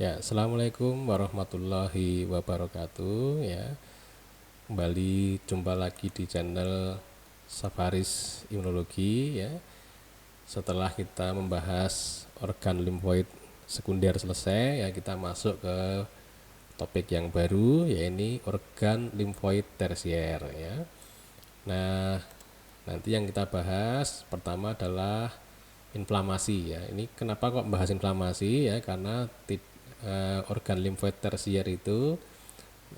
Ya, assalamualaikum warahmatullahi wabarakatuh. Ya, kembali jumpa lagi di channel Safaris Imunologi. Ya, setelah kita membahas organ limfoid sekunder selesai, ya kita masuk ke topik yang baru, yaitu organ limfoid tersier. Ya, nah nanti yang kita bahas pertama adalah inflamasi. Ya, ini kenapa kok membahas inflamasi? Ya, karena organ limfoid tersier itu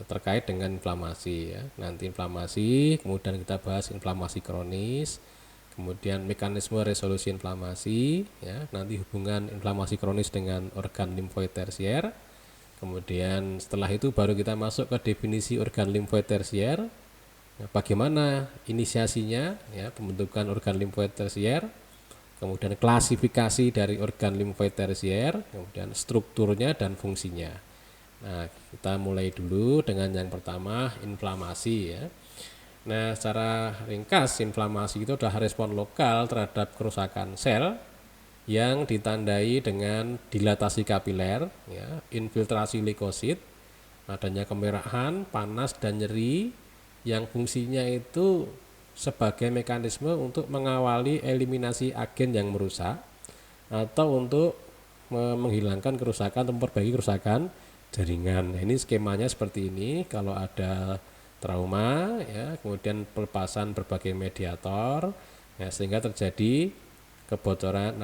terkait dengan inflamasi. Ya, nanti inflamasi, kemudian kita bahas inflamasi kronis, kemudian mekanisme resolusi inflamasi, ya, nanti hubungan inflamasi kronis dengan organ limfoid tersier. Kemudian setelah itu baru kita masuk ke definisi organ limfoid tersier. Nah, bagaimana inisiasinya, ya, pembentukan organ limfoid tersier, kemudian klasifikasi dari organ limfoid tersier, kemudian strukturnya dan fungsinya. Nah, kita mulai dulu dengan yang pertama, inflamasi, ya. Nah, secara ringkas, inflamasi itu adalah respon lokal terhadap kerusakan sel yang ditandai dengan dilatasi kapiler, ya, infiltrasi leukosit, adanya kemerahan, panas dan nyeri yang fungsinya itu sebagai mekanisme untuk mengawali eliminasi agen yang merusak atau untuk menghilangkan kerusakan atau memperbaiki kerusakan jaringan. Nah, ini skemanya seperti ini. Kalau ada trauma, ya, kemudian pelepasan berbagai mediator, ya, sehingga terjadi kebocoran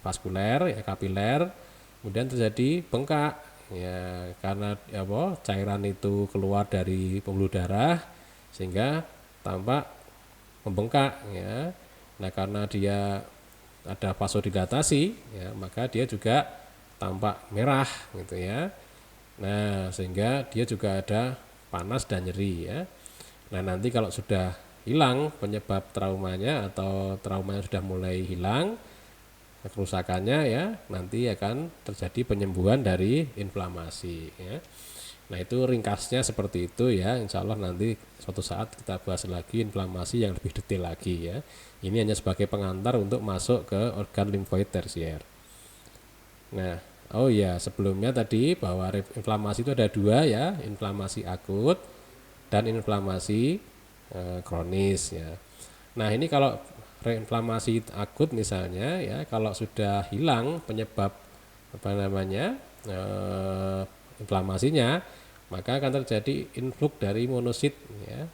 vaskuler, ya, kapiler, kemudian terjadi bengkak, ya, karena cairan itu keluar dari pembuluh darah sehingga tampak membengkak, ya. Nah, karena dia ada vasodilatasi, ya, maka dia juga tampak merah gitu, ya. Nah, sehingga dia juga ada panas dan nyeri, ya. Nah, nanti kalau sudah hilang penyebab traumanya atau traumanya sudah mulai hilang kerusakannya, ya, nanti akan terjadi penyembuhan dari inflamasi, ya. Nah, itu ringkasnya seperti itu, ya. Insya Allah nanti suatu saat kita bahas lagi inflamasi yang lebih detail lagi, ya. Ini hanya sebagai pengantar untuk masuk ke organ limfoid tersier. Nah, oh ya, sebelumnya tadi bahwa inflamasi itu ada dua, ya, inflamasi akut dan inflamasi kronis, ya. Nah, ini kalau reinflamasi akut misalnya, ya, kalau sudah hilang penyebab eh, inflamasinya, maka akan terjadi influx dari monosit, ya.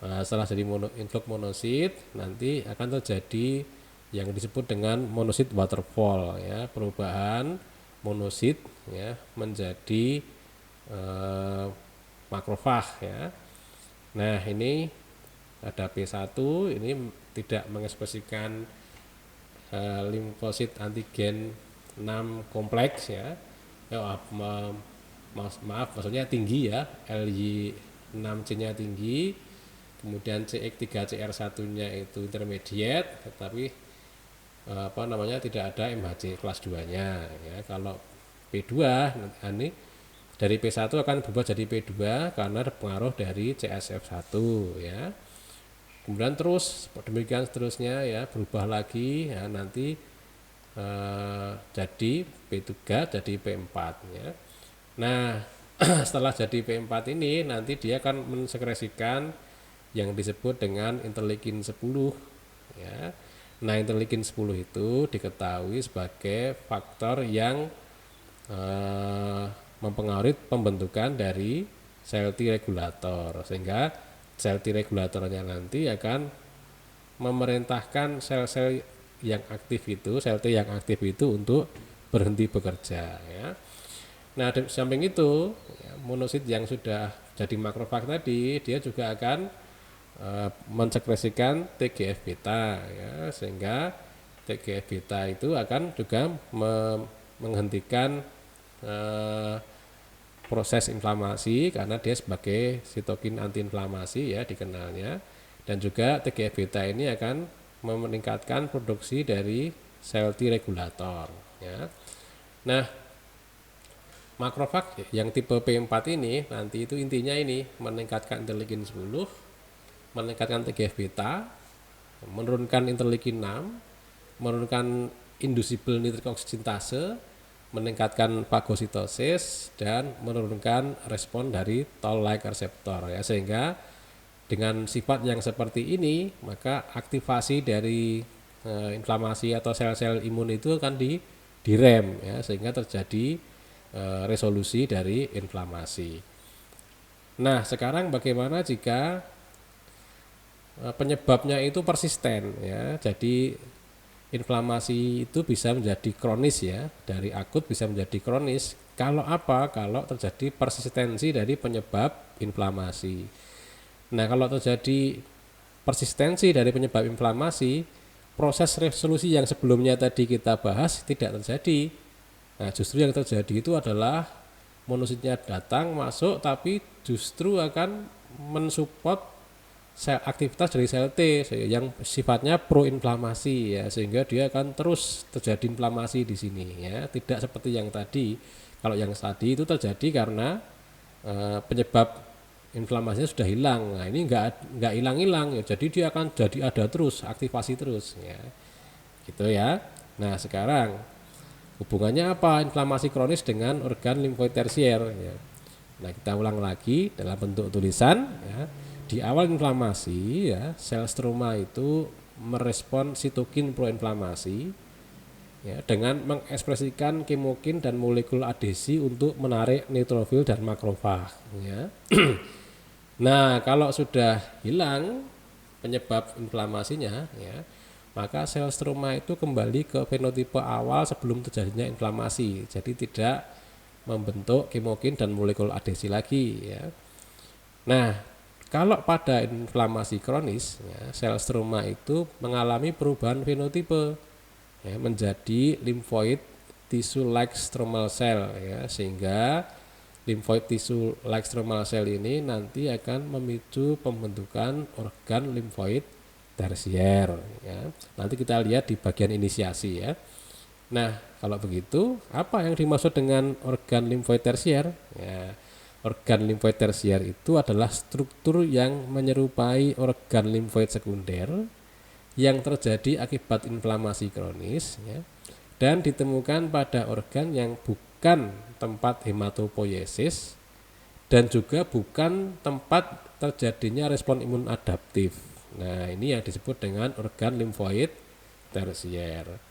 Nah, setelah jadi influx monosit, nanti akan terjadi yang disebut dengan monosit waterfall, ya, perubahan monosit, ya, menjadi eh, makrofag, ya. Nah, ini ada P1, ini tidak mengekspresikan limfosit antigen 6 kompleks, ya. Maaf, maksudnya tinggi, ya, LY6C-nya tinggi, kemudian CX3CR1-nya itu intermediate, tetapi tidak ada MHC kelas 2-nya, ya. Kalau P2 ini dari P1 akan berubah jadi P2 karena ada pengaruh dari CSF1, ya. Kemudian terus demikian seterusnya, ya, berubah lagi, ya, nanti jadi P3 jadi P4, ya. Nah, setelah jadi P4 ini nanti dia akan mensekresikan yang disebut dengan interleukin 10, ya. Nah, interleukin 10 itu diketahui sebagai faktor yang mempengaruhi pembentukan dari sel T regulator, sehingga sel T regulatornya nanti akan memerintahkan sel-sel yang aktif itu, sel T yang aktif itu untuk berhenti bekerja, ya. Nah, di samping itu, ya, monosit yang sudah jadi makrofag tadi, dia juga akan mensekresikan TGF beta, ya, sehingga TGF beta itu akan juga menghentikan proses inflamasi karena dia sebagai sitokin antiinflamasi, ya, dikenalnya. Dan juga TGF beta ini akan meningkatkan produksi dari sel T regulator, ya. Nah, makrofag yang tipe P4 ini nanti itu intinya ini meningkatkan interleukin 10, meningkatkan TGF beta, menurunkan interleukin 6, menurunkan inducible nitric oxide sintase, meningkatkan fagositosis dan menurunkan respon dari toll-like reseptor ya, sehingga dengan sifat yang seperti ini maka aktivasi dari inflamasi atau sel-sel imun itu akan direm ya, sehingga terjadi resolusi dari inflamasi. Nah, sekarang bagaimana jika penyebabnya itu persisten ya. Jadi inflamasi itu bisa menjadi kronis ya, dari akut bisa menjadi kronis. Kalau apa? Kalau terjadi persistensi dari penyebab inflamasi. Nah, kalau terjadi persistensi dari penyebab inflamasi, proses resolusi yang sebelumnya tadi kita bahas tidak terjadi. Nah, justru yang terjadi itu adalah monositnya datang masuk, tapi justru akan mensupport aktivitas dari sel T yang sifatnya proinflamasi ya, sehingga dia akan terus terjadi inflamasi di sini ya, tidak seperti yang tadi. Kalau yang tadi itu terjadi karena penyebab inflamasinya sudah hilang. Nah, ini nggak hilang-hilang ya, jadi dia akan jadi ada terus, aktivasi terus ya, gitu ya. Nah, sekarang hubungannya apa inflamasi kronis dengan organ limfoid tersier ya. Nah, kita ulang lagi dalam bentuk tulisan ya. Di awal inflamasi ya, sel stroma itu merespon sitokin proinflamasi ya, dengan mengekspresikan kemokin dan molekul adhesi untuk menarik neutrofil dan makrofag ya. Nah, kalau sudah hilang penyebab inflamasinya ya, maka sel stroma itu kembali ke fenotipe awal sebelum terjadinya inflamasi. Jadi tidak membentuk kemokin dan molekul adhesi lagi ya. Nah, kalau pada inflamasi kronis ya, sel stroma itu mengalami perubahan fenotipe ya, menjadi lymphoid tissue like stromal cell ya, sehingga lymphoid tissue like stromal cell ini nanti akan memicu pembentukan organ limfoid tersier ya. Nanti kita lihat di bagian inisiasi ya. Nah, kalau begitu apa yang dimaksud dengan organ limfoid tersier ya? Organ limfoid tersier itu adalah struktur yang menyerupai organ limfoid sekunder yang terjadi akibat inflamasi kronis ya, dan ditemukan pada organ yang bukan tempat hematopoiesis dan juga bukan tempat terjadinya respon imun adaptif. Nah, ini yang disebut dengan organ limfoid tersier.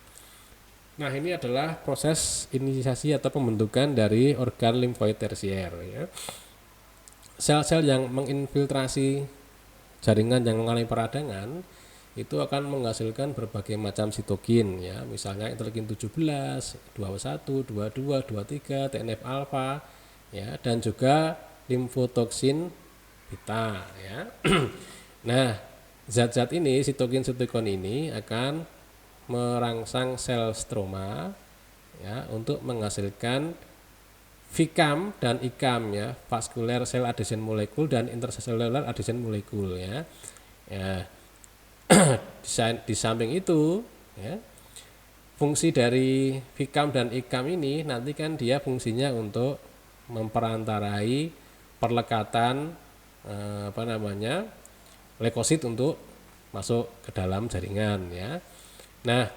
Nah, ini adalah proses inisiasi atau pembentukan dari organ limfoid tersier ya. Sel-sel yang menginfiltrasi jaringan yang mengalami peradangan itu akan menghasilkan berbagai macam sitokin ya, misalnya interleukin 17, 21, 22, 23, TNF alfa ya, dan juga limfotoksin beta ya. Nah, zat-zat ini, sitokin ini akan merangsang sel stroma ya untuk menghasilkan VCAM dan ICAM ya, vascular cell adhesion molecule dan intercellular adhesion molecule ya. Ya. Di samping itu ya, fungsi dari VCAM dan ICAM ini nanti kan dia fungsinya untuk memperantarai perlekatan leukosit untuk masuk ke dalam jaringan ya. Nah,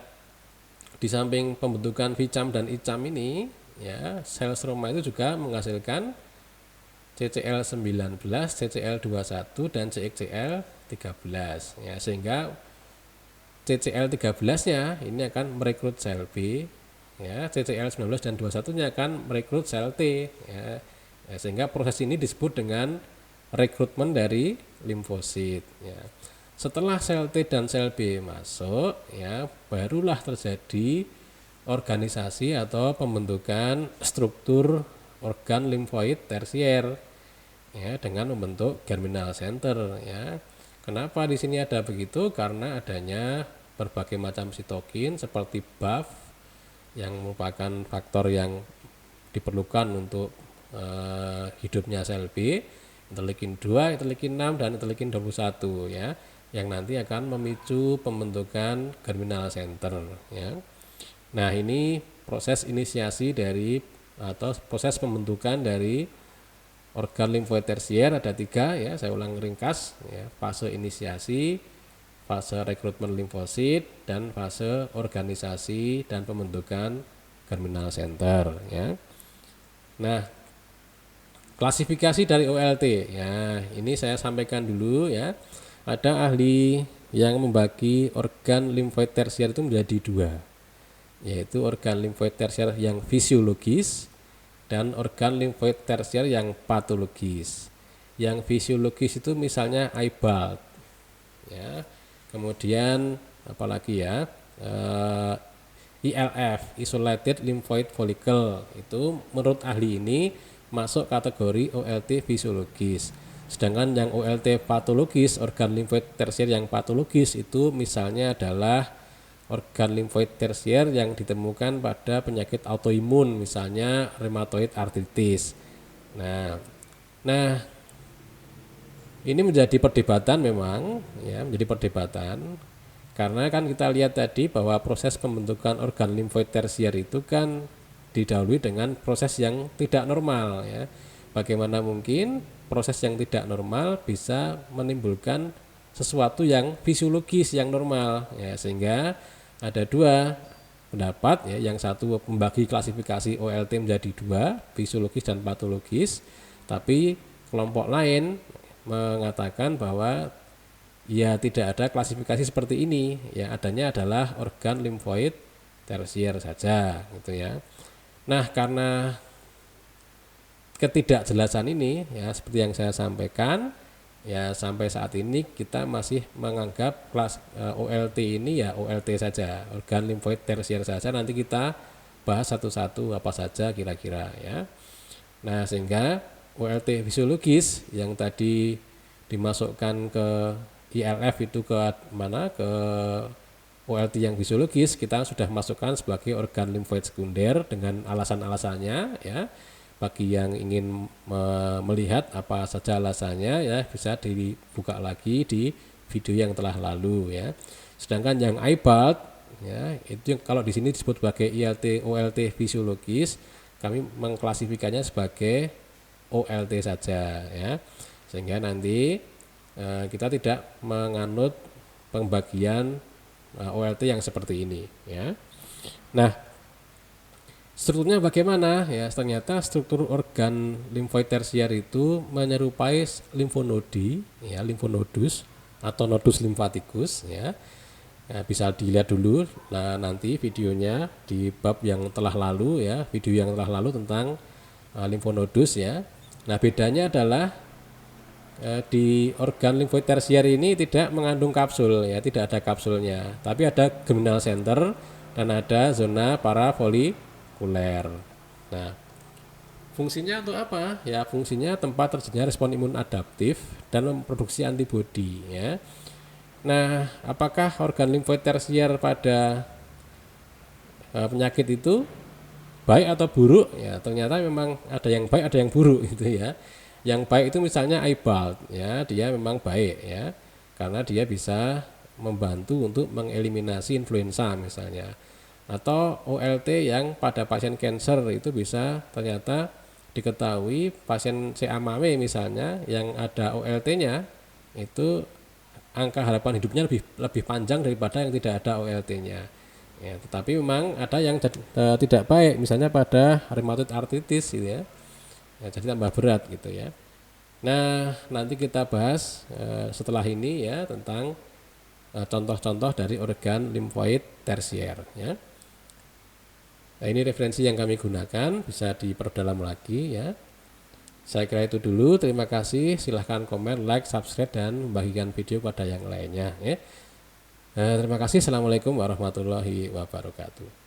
di samping pembentukan VCAM dan ICAM ini ya, sel stroma itu juga menghasilkan CCL19, CCL21 dan CXCL13 ya, sehingga CCL13-nya ini akan merekrut sel B ya, CCL19 dan 21-nya akan merekrut sel T ya. Ya, sehingga proses ini disebut dengan rekrutmen dari limfosit ya. Setelah sel T dan sel B masuk ya, barulah terjadi organisasi atau pembentukan struktur organ limfoid tersier ya, dengan membentuk germinal center ya. Kenapa di sini ada begitu? Karena adanya berbagai macam sitokin seperti BAF yang merupakan faktor yang diperlukan untuk hidupnya sel B, interleukin 2, interleukin 6 dan interleukin 21 ya, yang nanti akan memicu pembentukan germinal center ya. Nah, ini proses inisiasi dari atau proses pembentukan dari organ limfoid tersier ada 3 ya, saya ulang ringkas ya, fase inisiasi, fase rekrutmen limfosit, dan fase organisasi dan pembentukan germinal center ya. Nah, klasifikasi dari OLT ya, ini saya sampaikan dulu ya. Ada ahli yang membagi organ limfoid tersier itu menjadi dua, yaitu organ limfoid tersier yang fisiologis dan organ limfoid tersier yang patologis. Yang fisiologis itu misalnya eyeball ya, kemudian apalagi ya, ILF, isolated lymphoid follicle, itu menurut ahli ini masuk kategori OLT fisiologis. Sedangkan yang OLT patologis, organ limfoid tersier yang patologis itu misalnya adalah organ limfoid tersier yang ditemukan pada penyakit autoimun, misalnya rheumatoid arthritis. Nah, ini menjadi perdebatan memang ya, menjadi perdebatan karena kan kita lihat tadi bahwa proses pembentukan organ limfoid tersier itu kan didahului dengan proses yang tidak normal ya. Bagaimana mungkin proses yang tidak normal bisa menimbulkan sesuatu yang fisiologis yang normal ya, sehingga ada dua pendapat ya, yang satu membagi klasifikasi OLT menjadi dua, fisiologis dan patologis, tapi kelompok lain mengatakan bahwa ya tidak ada klasifikasi seperti ini ya, adanya adalah organ limfoid tersier saja gitu ya. Nah, karena ketidakjelasan ini ya, seperti yang saya sampaikan ya, sampai saat ini kita masih menganggap kelas OLT ini ya OLT saja, organ limfoid tersier saja. Nanti kita bahas satu-satu apa saja kira-kira ya. Nah, sehingga OLT fisiologis yang tadi dimasukkan ke ILF itu ke mana, ke OLT yang fisiologis kita sudah masukkan sebagai organ limfoid sekunder dengan alasan-alasannya ya. Bagi yang ingin melihat apa saja alasannya ya, bisa dibuka lagi di video yang telah lalu ya. Sedangkan yang eyeball ya, itu yang kalau di sini disebut sebagai ILT OLT fisiologis, kami mengklasifikasinya sebagai OLT saja ya. Sehingga nanti kita tidak menganut pembagian OLT yang seperti ini ya. Nah, strukturnya bagaimana ya? Ternyata struktur organ limfoid tersier itu menyerupai limfonodi ya, limfonodus atau nodus limfatikus ya. Nah, bisa dilihat dulu nanti videonya di bab yang telah lalu ya, video yang telah lalu tentang limfonodus ya. Nah, bedanya adalah di organ limfoid tersier ini tidak mengandung kapsul ya, tidak ada kapsulnya, tapi ada germinal center dan ada zona parafolikuler. Nah, fungsinya untuk apa? Ya, fungsinya tempat terjadinya respon imun adaptif dan memproduksi antibodi ya. Nah, apakah organ limfoid tersier pada penyakit itu baik atau buruk? Ya, ternyata memang ada yang baik, ada yang buruk gitu ya. Yang baik itu misalnya eyeball ya, dia memang baik ya, karena dia bisa membantu untuk mengeliminasi influenza misalnya. Atau OLT yang pada pasien kanker itu bisa ternyata diketahui pasien CA-MAWE misalnya yang ada OLT-nya itu angka harapan hidupnya lebih panjang daripada yang tidak ada OLT-nya. Ya, tetapi memang ada yang tidak baik misalnya pada rheumatoid arthritis gitu ya. Ya, jadi tambah berat gitu ya. Nah, nanti kita bahas setelah ini ya tentang contoh-contoh dari organ limfoid tersier ya. Nah, ini referensi yang kami gunakan, bisa diperdalam lagi ya. Saya kira itu dulu, terima kasih. Silahkan komen, like, subscribe, dan membagikan video pada yang lainnya ya. Terima kasih. Assalamualaikum warahmatullahi wabarakatuh.